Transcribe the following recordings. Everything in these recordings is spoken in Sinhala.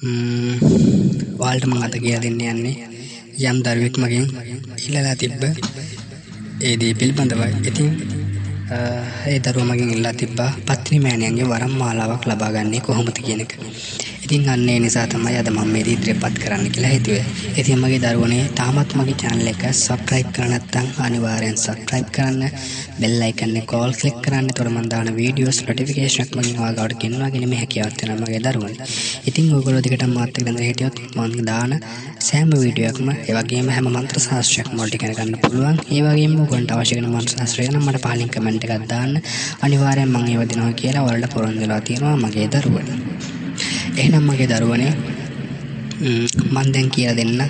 ඔයාලට මම අද කියලා දෙන්න යන්නේ යම් දරුවෙක් මගෙන් ඉල්ලලා තිබ්බ ඒ දේ පිළිබඳවයි. ඉතින් ඒ දරුවා මගෙන් ඉල්ලලා තිබ්බා පත්නි මෑණියන්ගේ වරම් මාලාවක් ලබා ගන්නේ කොහොමද කියන එක. ඉතින් අන්න ඒ නිසා තමයි අද මම මේ දේ ඉදිරිපත් කරන්න කියලා හිතුවේ. ඉතින් මගේ දරුවනේ තාමත් මගේ channel එක subscribe කරලා නැත්නම් අනිවාර්යෙන් subscribe කරන්න. bell icon එක all click කරන්න. එතකොට මම දාන videos notification එකක් මගෙන් ඔයාලට ගෙන්වා ගැනීමේ හැකියාවක් තියෙනවා මගේ දරුවනේ. ඉතින් ඔයගොල්ලෝ දිගටම මාත් එක්ක දැන් හිටියොත් මම දාන සෑම වීඩියෝ එකම ඒ වගේම හැම මන්ත්‍ර ශාස්ත්‍රයක්ම වලට ඉගෙන ගන්න පුළුවන්. ඒ වගේම ඔයගොල්ලන්ට අවශ්‍ය කරන මන්ත්‍ර ශාස්ත්‍රය නම් මට පහලින් කමෙන්ට් එකක් දාන්න. අනිවාර්යෙන් මම ඒව දෙනවා කියලා ඔයාලට පොරොන්දු වෙලා තියෙනවා මගේ දරුවනේ. එහෙනම් මගේ දරුවනේ මම දැන් කියලා දෙන්න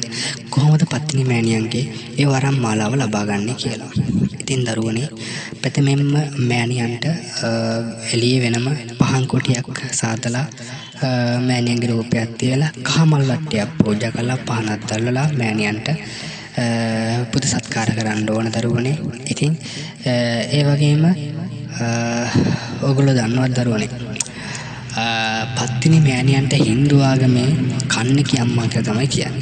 කොහොමද පත්නි මෑණියන්ගේ ඒ වරම් මාලාව ලබා ගන්න කියලා. ඉතින් දරුවනේ ප්‍රථමයෙන්ම මෑණියන්ට එළියේ වෙනම පහන් කොටියක් සාදලා මෑණියන්ගේ රූපයක් තියලා කහමල් වට්ටියක් පූජා කරලා පහනක් දැල්වලා මෑණියන්ට පුද සත්කාර කරන්න ඕන දරුවනේ. ඉතින් ඒ වගේම ඔයගොල්ලෝ දන්නවද දරුවනේ පත්තිනි මෑණියන්ට හින්දු ආගමේ කන්නකි අම්මා කියලා තමයි කියන්නේ.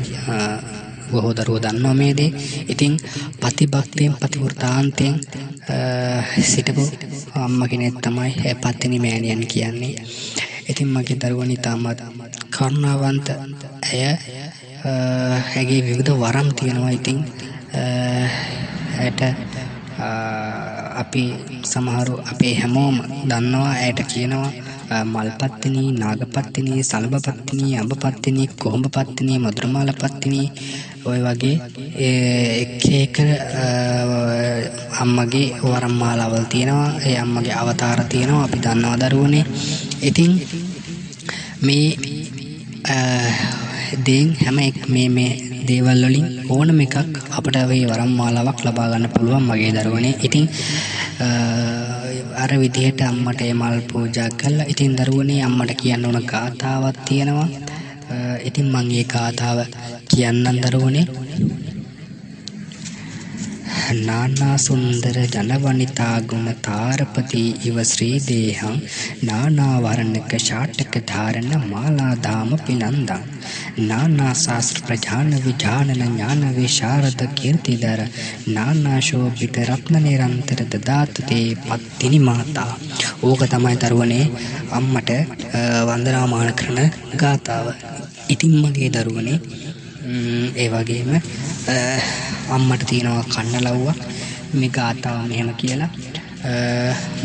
බොහෝ දරුවෝ දන්නවා මේ දේ. ඉතින් ප්‍රතිභක්තියෙන් ප්‍රතිවෘතාන්තයෙන් සිටපු අම්මා කෙනෙක් තමයි පත්තිනි මෑණියන් කියන්නේ. ඉතින් මගේ දරුවනි තාමත් කරුණාවන්ත ඇය ඇගේ විවිධ වරම් තියෙනවා. ඉතින් ඇයට අපි සමහරු අපේ හැමෝම දන්නවා ඇයට කියනවා මල්පත්තිනි, නාගපත්තිනි, සලබපත්තිනි, අඹපත්තිනි, කොහොඹපත්තිනි, මధుරමාලපත්තිනි ඔය වගේ එක එක අම්මගේ වරම් මාලාවල් තියෙනවා. ඒ අම්මගේ අවතාර තියෙනවා. අපි දන්නවා දරුවනේ. ඉතින් මේ දේන් හැම මේ දේවල් වලින් ඕනම එකක් අපිට මේ වරම් මාලාවක් ලබා ගන්න පුළුවන් මගේ දරුවනේ. ඉතින් අර විදිහට අම්මට ඒ මල් පූජා කළා. ඉතින් දරුවනේ අම්මට කියන්න ඕන ගාථාවක් තියෙනවා. ඉතින් මම ඒ ගාථාව කියන්නම් දරුවනේ. නානා සුන්දර ජනවනිතා ගුණ තාරපති ඉව ශ්‍රී දේහං නානා වර්ණක ශාටක ධාරණ මාලා දාම පිනන්දං නානා ශාස්ත්‍ර ප්‍රඥාන විඥාන ඥාන විශාරද කීර්තිදර නානා ශෝභිත රත්න නිරන්තර දදාතු තේ පත්තිනි මාතා. ඕක තමයි දරුවනේ අම්මට වන්දනාමාන කරන ගාතාව. ඉතින් මගේ දරුවනේ ඒ වගේම අම්මට තියෙනවා කන්නලව්වක්. මේ ගාතාව මෙහෙම කියලා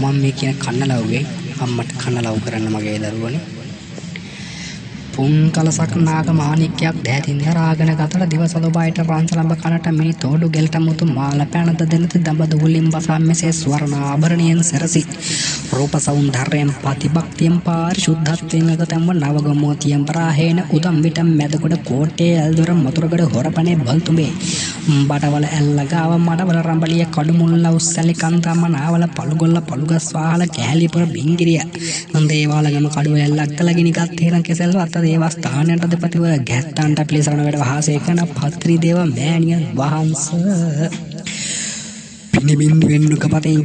මම මේ කියන කන්නලව්වේ අම්මට කන්නලව් කරන්න මගේ දරුවනේ. පුන් කලසක් නාග මාණික්කයක් දැතින් දරාගෙන ගතට දිවසලොබයිට රාන්සලඹ කනට මිනි තෝඩු ගෙල්ට මුතු මාල පැනද දෙනත දඹ දුලින් බසා මෙසේ ස්වර්ණ ආභරණයෙන් සැරසි රූප සෞන්දර්යයෙන් ප්‍රතිභක්තියෙන් පාරිශුද්ධත්වයෙන් අගතම්ව නවගමෝතියෙන් පරාහේන උදම් විටම් මැදකොට කෝට්ටේ ඇල්දොර මතුරගඩ හොරපනේ බල්තුඹේ බඩවල ඇල්ල ගාව මඩවල රඹලිය කඩුමුල්ල උස්සලි කන්තම නාවල පළුගොල්ල පළුගස් වාහල කෑලිපුර බින්ගිරිය දේවාලගම කඩුව ඇල්ලක්කල ගිනිගත් තේරන් කෙසෙල්ව අත දේවස්ථානයට අධිපතිව ගැත්තන්ට පිළිසරණ වැඩ වහසේ කරන පත්‍රි දේව මෑණියන් වහන්සේ පිනිබින්දුවෙන් නුකපතෙන්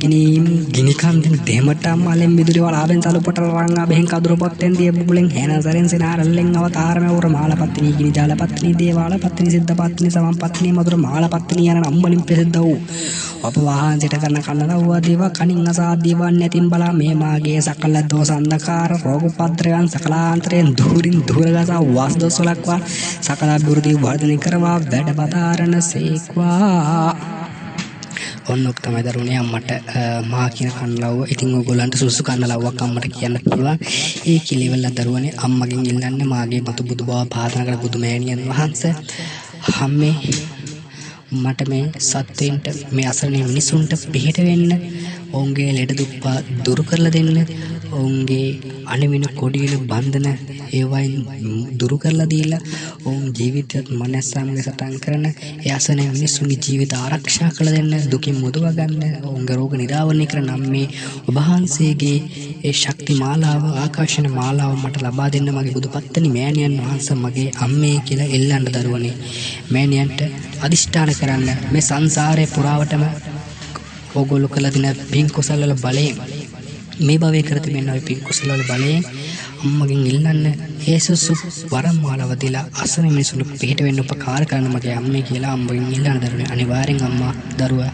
ගිනිකන්දෙන් දෙමටම් මලෙන් මිදුරි වලාවෙන් සලුපට රංගා බෙහෙන් කදුරුපොත්තෙන් දිය බුබුලෙන් හැනසරෙන් සිනාරල්ලෙන් අවතාරම උර මාලපත්තිනි ගිනි ජාලපත්තිනි දේවාලපත්තිනි සිද්ධපත්තිනි සමන්පත්තිනි මధుර මාලපත්තිනි යන නම් වලින් ප්‍රසිද්ධ වූ අප වහන්සේට කරන කන්නලව්වා දේව කණින් අසාධ්‍ය වන්නේ නැතින් බලා මේ මාගේ සකල දෝෂ අන්ධකාර රෝග උපද්‍රවයන් සකලාන්තරයෙන් දුරින් දුරගසා වාස්දොස්වලක්වා සකල අභිවෘද්ධි වර්ධනය කරවා වැඩ බදාරණ සේක්වා. ඔන්නෝක තමයි දරුවනේ අම්මට මා කියන කන්නලව්ව. ඉතින් ඔයගොල්ලන්ට සුසු කන්නලව්වක් අම්මට කියන්න පුළුවන්. ඒ කිලිවල දරුවනේ අම්මගෙන් ඉල්ලන්නේ මාගේ මතු බුදු බව පාදනා කර බුදු මෑණියන් වහන්සේ හැමේ මට මේ සත්වෙන්ට මේ අසරණ මිනිසුන්ට පිහිට වෙන්න ඔවුන්ගේ ලෙඩ දුක් දුරු කරලා දෙන්න ඔවුන්ගේ අනිවින කොඩියන බන්ධන ඒවයින් දුරු කරලා දීලා ඔවුන් ජීවිතයත් මනසාමගේ සටන් කරන ඒ අසරණ මිනිසුන්ගේ ජීවිත ආරක්ෂා කරලා දෙන්න දුකින් මුදව ගන්න ඔවුන්ගේ රෝග නිරාවරණය කරන මේ ඔබ වහන්සේගේ ඒ ශක්ති මාලාව ආකර්ෂණ මාලාව මට ලබා දෙන්න මගේ බුදු පත්නි මෑණියන් වහන්සේ මගේ අම්මේ කියලා එල්ලන්න දරුවනේ. මෑණියන්ට අදිෂ්ඨාන කරන්න මේ සංසාරේ පුරාවටම ඕගොල්ලෝ කළ දින පින් කුසල වල බලයෙන් මේ භවයේ කර තිබෙන ওই පින් කුසල වල බලයෙන් අම්මගෙන් ඉල්ලන්න යේසුස් වරම් මාලාව දීලා අසන මිනිසුන්ට පිට වෙන්න උපකාර කරන මගේ අම්මේ කියලා අම්මගෙන් ඉල්ලන්න දරුවනේ. අනිවාර්යෙන් අම්මා දරුවා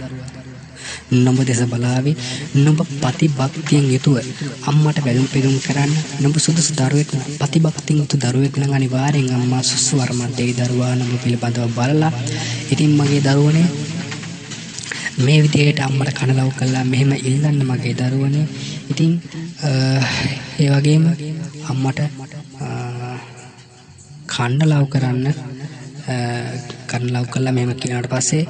නුඹ දෙස බලාවි. නුඹ ප්‍රතිභක්තියෙන් යුතුව අම්මට බැලුම් පිදුම් කරන්න. නුඹ සුදුසු දරුවෙක් ප්‍රතිභක්තියෙන් යුතු දරුවෙක් නම් අනිවාර්යෙන් අම්මා සුසු වරමක් දෙයි දරුවා නුඹ පිළිබඳව බලලා. ඉතින් මගේ දරුවනේ මේ විදිහට අම්මට කනලව් කළා මෙහෙම ඉල්ලන්න මගේ දරුවනේ. ඉතින් ඒ වගේම අම්මට කන්නලව් කරන්න කන්නලව් කළා මෙහෙම කියනකට පස්සේ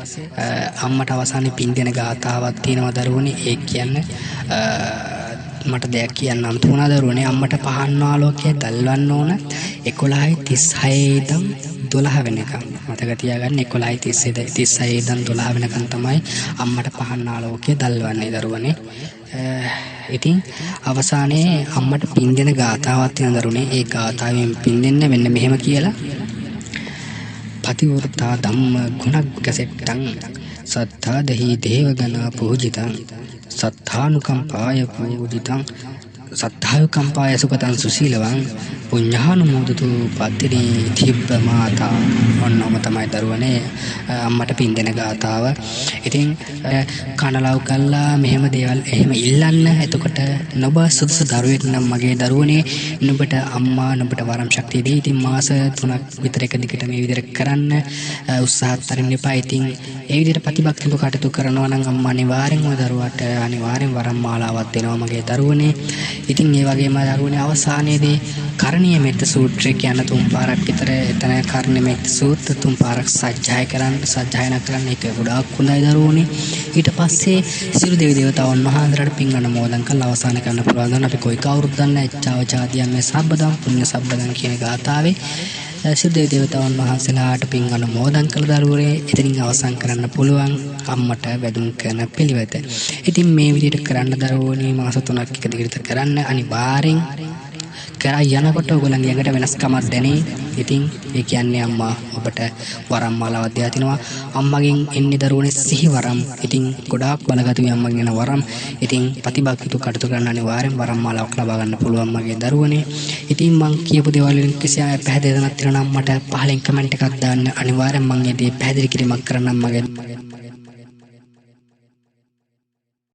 අම්මට අවසානයේ පින් දෙන ගාතාවක් තියෙනවා දරුවනේ. ඒ කියන්නේ මට දෙයක් කියන්නම් තුනා දරුවනේ. අම්මට පහන් ආලෝකය දල්වන්න ඕන 11:36 ඉඳන් 12 වෙනකම්. මතක තියාගන්න 11:36 ඉඳන් 12 වෙනකම් තමයි අම්මට පහන් ආලෝකය දල්වන්නේ දරුවනේ. ඉතින් අවසානයේ අම්මට පින් දෙන ගාතාවක් තියෙන දරුවනේ. ඒ ගාතාවෙන් පින් දෙන්න මෙන්න මෙහෙම කියලා පතිවෘතා ධම්ම ගුණග්ගසෙට්ටං සත්තා දෙහි දේවගණ පූජිතං සත්තානුකම්පාය පූජිතං සත්තානුකම්පාය සුපතං සුසීලවං පුඤ්ඤානුමෝදතු පත්තිනි තිබ්බ මාතා. ඔන්නෝම තමයි දරුවනේ අම්මට පින් දෙන ගාතාව. ඉතින් කනලව් කළා මෙහෙම දේවල් එහෙම ඉල්ලන්න. එතකොට නුඹ සුදුසු දරුවෙක් නම් මගේ දරුවනේ නුඹට අම්මා නුඹට වරම් ශක්තිය දෙයි. ඉතින් මාස 3ක් විතර එක දිගට මේ විදිහට කරන්න උත්සාහත් අරින්න එපා. ඉතින් ඒ විදිහට ප්‍රතිභක්තිව කටයුතු කරනවා නම් අම්මා අනිවාර්යෙන්ම දරුවාට අනිවාර්යෙන් වරම් මාලාවක් දෙනවා මගේ දරුවනේ. ඉතින් ඒ වගේම දරුවනේ අවසානයේදී කරණීය මෙත්ත සූත්‍රය කියන 3 පාරක් විතර එතන කරණීය මෙත්ත සූත්‍ර 3 පාරක් සජ්ජායනා කරන්න ඒක ගොඩාක් හොඳයි දරුවනේ. ඊට පස්සේ සියලු දෙවි දේවතාවුන් වහන්සේලාට පින් අනුමෝදන් කරලා අවසන් කරන්න පුළුවන්. දැන් අපි කොයි කවුරුත් දන්න එච්චාව චාදියම් මේ සබ්බදම් පුණ්‍ය සබ්බදම් කියන ගාථාවේ සියලු දෙවි දේවතාවුන් වහන්සේලාට පින් අනුමෝදන් කළ දරුවනේ එතනින් අවසන් කරන්න පුළුවන් අම්මට වැඳුම් කරන පිළිවෙත. ඉතින් මේ විදිහට කරන්න දරුවනේ මාස 3ක් එක දිගට කරන්න අනිවාර්යෙන් කරා යනකොට ඔයගොල්ලන්ගේ ඇඟට වෙනස්කමක් දැනේ. ඉතින් ඒ කියන්නේ අම්මා ඔබට වරම් මාලාවක් දෙලා තිනවා. අම්මගෙන් එන්නේ දරුවනේ සිහි වරම්. ඉතින් ගොඩාක් බලගතුයි අම්මගෙන් එන වරම්. ඉතින් ප්‍රතිභක්තිව කටයුතු කරන්න අනිවාර්යෙන් වරම් මාලාවක් ලබා ගන්න පුළුවන් මගේ දරුවනේ. ඉතින් මං කියපු දේවල් වලින් කිසියම් පැහැදිලි දෙයක් තියෙනවා නම් මට පහලින් කමෙන්ට් එකක් දාන්න. අනිවාර්යෙන් මං ඒ දේ පැහැදිලි කිරීමක් කරන්නම් මගේ